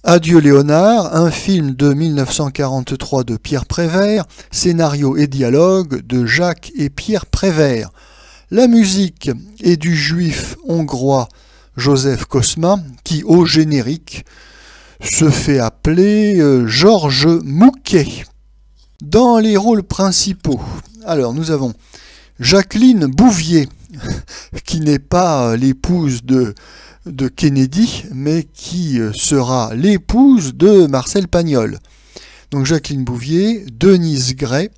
Adieu Léonard, un film de 1943 de Pierre Prévert, scénario et dialogue de Jacques et Pierre Prévert. La musique est du juif hongrois Joseph Kosma, qui au générique se fait appeler Georges Mouquet. Dans les rôles principaux, alors nous avons Jacqueline Bouvier, qui n'est pas l'épouse de Kennedy, mais qui sera l'épouse de Marcel Pagnol. Donc Jacqueline Bouvier, Denise Gray,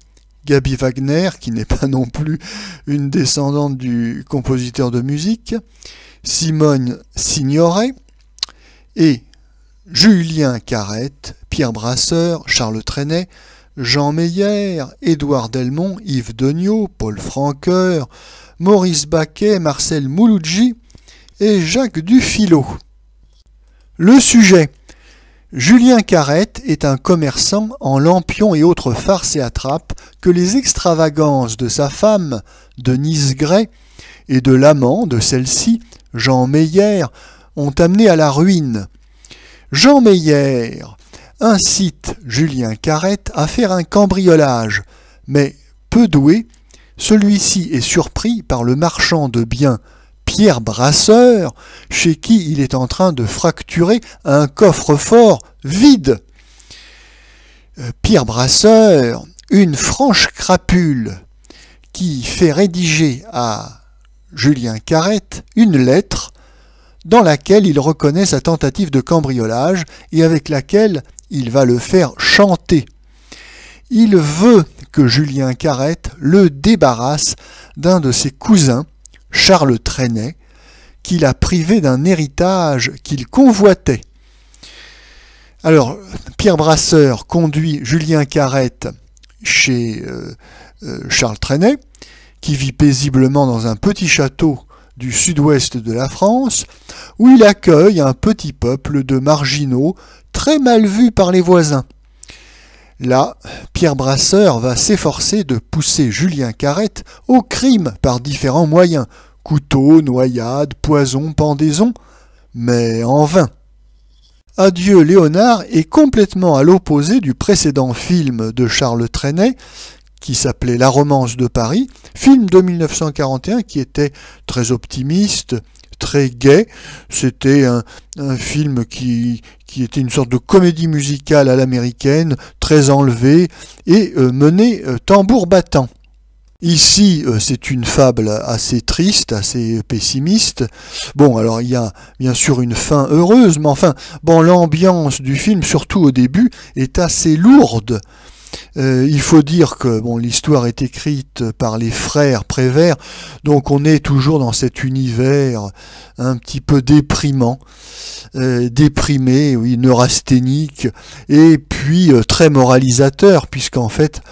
Gaby Wagner, qui n'est pas non plus une descendante du compositeur de musique, Simone Signoret, et Julien Carrette, Pierre Brasseur, Charles Trenet, Jean Meyer, Édouard Delmont, Yves Degnaud, Paul Francoeur, Maurice Baquet, Marcel Mouloudji et Jacques Dufilot. Le sujet. Julien Carrette est un commerçant en lampions et autres farces et attrapes que les extravagances de sa femme, Denise Gray, et de l'amant de celle-ci, Jean Meyer, ont amené à la ruine. Jean Meyer incite Julien Carrette à faire un cambriolage, mais peu doué, celui-ci est surpris par le marchand de biens Pierre Brasseur, chez qui il est en train de fracturer un coffre-fort vide. Pierre Brasseur, une franche crapule, qui fait rédiger à Julien Carrette une lettre dans laquelle il reconnaît sa tentative de cambriolage et avec laquelle il va le faire chanter. Il veut que Julien Carrette le débarrasse d'un de ses cousins, Charles Trenet, qu'il a privé d'un héritage qu'il convoitait. Alors, Pierre Brasseur conduit Julien Carrette chez Charles Trenet, qui vit paisiblement dans un petit château du sud-ouest de la France, où il accueille un petit peuple de marginaux très mal vus par les voisins. Là, Pierre Brasseur va s'efforcer de pousser Julien Carrette au crime par différents moyens, couteaux, noyades, poisons, pendaisons, mais en vain. Adieu Léonard est complètement à l'opposé du précédent film de Charles Trenet, qui s'appelait La Romance de Paris, film de 1941 qui était très optimiste, très gai. C'était un film qui était une sorte de comédie musicale à l'américaine, très enlevée et menée tambour battant. Ici, c'est une fable assez triste, assez pessimiste. Bon, alors il y a bien sûr une fin heureuse, mais enfin, bon, l'ambiance du film, surtout au début, est assez lourde. Il faut dire que bon, l'histoire est écrite par les frères Prévert, donc on est toujours dans cet univers un petit peu déprimant, déprimé, oui, neurasthénique, et puis très moralisateur, puisqu'en fait,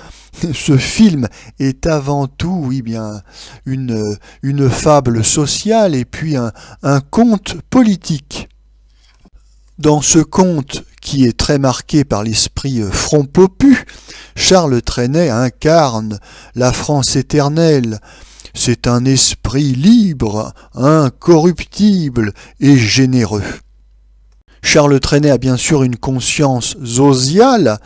ce film est avant tout, oui bien, une fable sociale et puis un conte politique. Dans ce conte, qui est très marqué par l'esprit front popu, Charles Trenet incarne la France éternelle. C'est un esprit libre, incorruptible et généreux. Charles Trenet a bien sûr une conscience sociale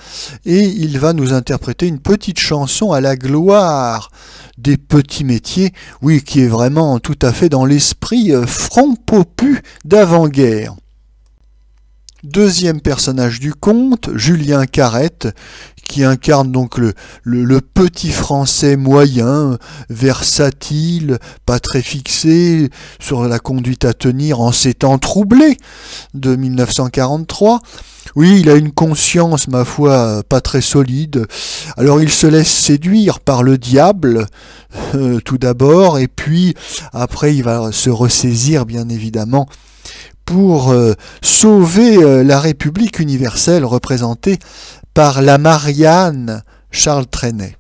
et il va nous interpréter une petite chanson à la gloire des petits métiers, oui, qui est vraiment tout à fait dans l'esprit front popu d'avant-guerre. Deuxième personnage du conte, Julien Carrette, qui incarne donc le petit français moyen, versatile, pas très fixé sur la conduite à tenir en ces temps troublés de 1943. Oui, il a une conscience, ma foi, pas très solide. Alors il se laisse séduire par le diable, tout d'abord, et puis après il va se ressaisir, bien évidemment, pour sauver la République universelle représentée par la Marianne Charles Trenet.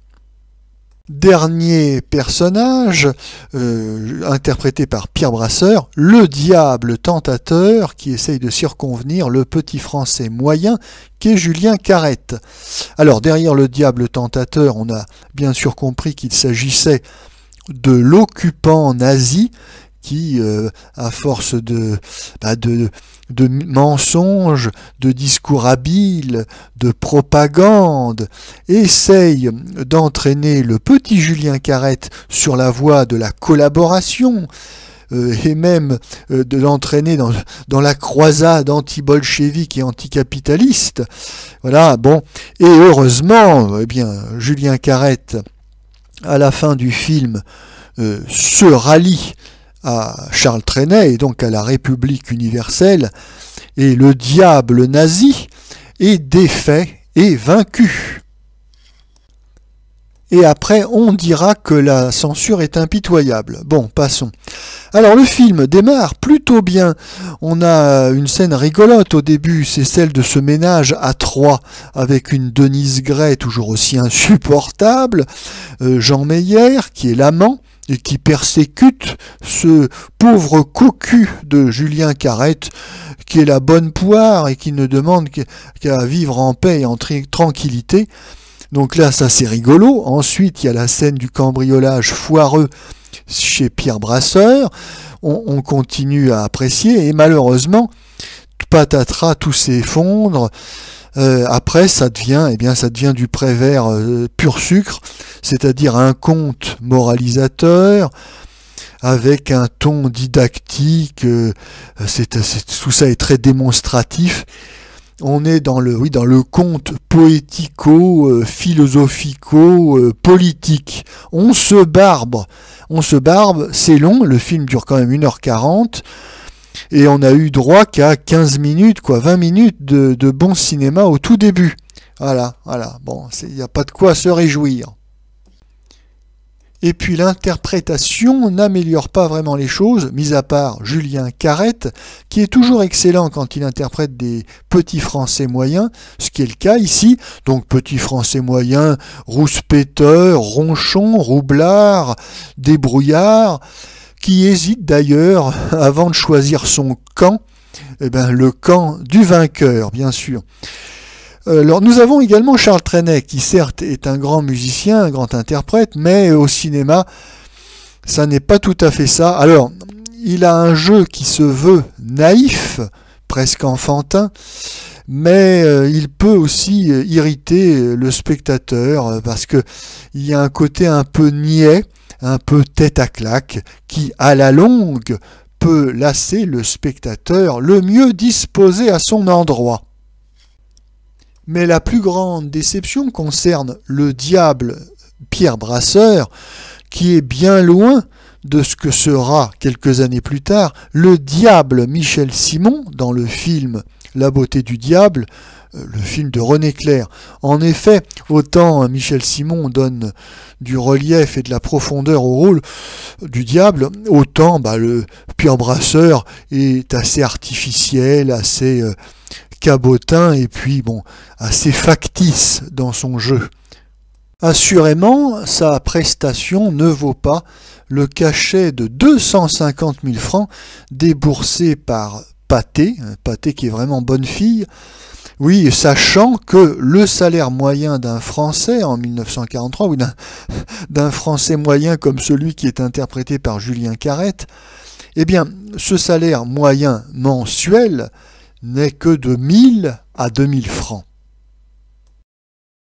Dernier personnage, interprété par Pierre Brasseur, le diable tentateur qui essaye de circonvenir le petit français moyen qu'est Julien Carrette. Alors derrière le diable tentateur, on a bien sûr compris qu'il s'agissait de l'occupant nazi qui, à force de mensonges, de discours habiles, de propagande, essaye d'entraîner le petit Julien Carrette sur la voie de la collaboration, et même de l'entraîner dans la croisade anti-bolchevique et anticapitaliste. Voilà, bon. Et heureusement, eh bien, Julien Carrette, à la fin du film, se rallie à Charles Trenet et donc à la République universelle, et le diable nazi est défait et vaincu. Et après, on dira que la censure est impitoyable. Bon, passons. Alors, le film démarre plutôt bien. On a une scène rigolote au début, c'est celle de ce ménage à trois, avec une Denise Gray toujours aussi insupportable, Jean Meyer, qui est l'amant, et qui persécute ce pauvre cocu de Julien Carrette, qui est la bonne poire et qui ne demande qu'à vivre en paix et en tranquillité. Donc là, ça c'est rigolo. Ensuite, il y a la scène du cambriolage foireux chez Pierre Brasseur. On continue à apprécier et malheureusement, patatras, tout s'effondre. Après, ça devient du Prévert pur sucre, c'est-à-dire un conte moralisateur avec un ton didactique. Tout ça est très démonstratif. On est dans le conte poético, philosophico, politique. On se barbe, c'est long, le film dure quand même 1h40, et on a eu droit qu'à 15 minutes, 20 minutes de bon cinéma au tout début. Voilà, bon, il n'y a pas de quoi se réjouir. Et puis l'interprétation n'améliore pas vraiment les choses, mis à part Julien Carrette, qui est toujours excellent quand il interprète des petits français moyens, ce qui est le cas ici. Donc petits français moyens, rouspéteurs, ronchons, roublards, débrouillards, qui hésite d'ailleurs avant de choisir son camp, le camp du vainqueur, bien sûr. Alors, nous avons également Charles Trenet, qui certes est un grand musicien, un grand interprète, mais au cinéma, ça n'est pas tout à fait ça. Alors, il a un jeu qui se veut naïf, presque enfantin, mais il peut aussi irriter le spectateur, parce que il y a un côté un peu niais, un peu tête à claque, qui, à la longue, peut lasser le spectateur le mieux disposé à son endroit. Mais la plus grande déception concerne le diable Pierre Brasseur, qui est bien loin de ce que sera, quelques années plus tard, le diable Michel Simon dans le film La beauté du diable, le film de René Clair. En effet, autant Michel Simon donne du relief et de la profondeur au rôle du diable, autant le Pierre Brasseur est assez artificiel, assez cabotin et puis assez factice dans son jeu. Assurément, sa prestation ne vaut pas le cachet de 250 000 francs déboursé par Pathé qui est vraiment bonne fille. Oui, sachant que le salaire moyen d'un Français en 1943, ou d'un Français moyen comme celui qui est interprété par Julien Carrette, eh bien, ce salaire moyen mensuel n'est que de 1000 à 2000 francs.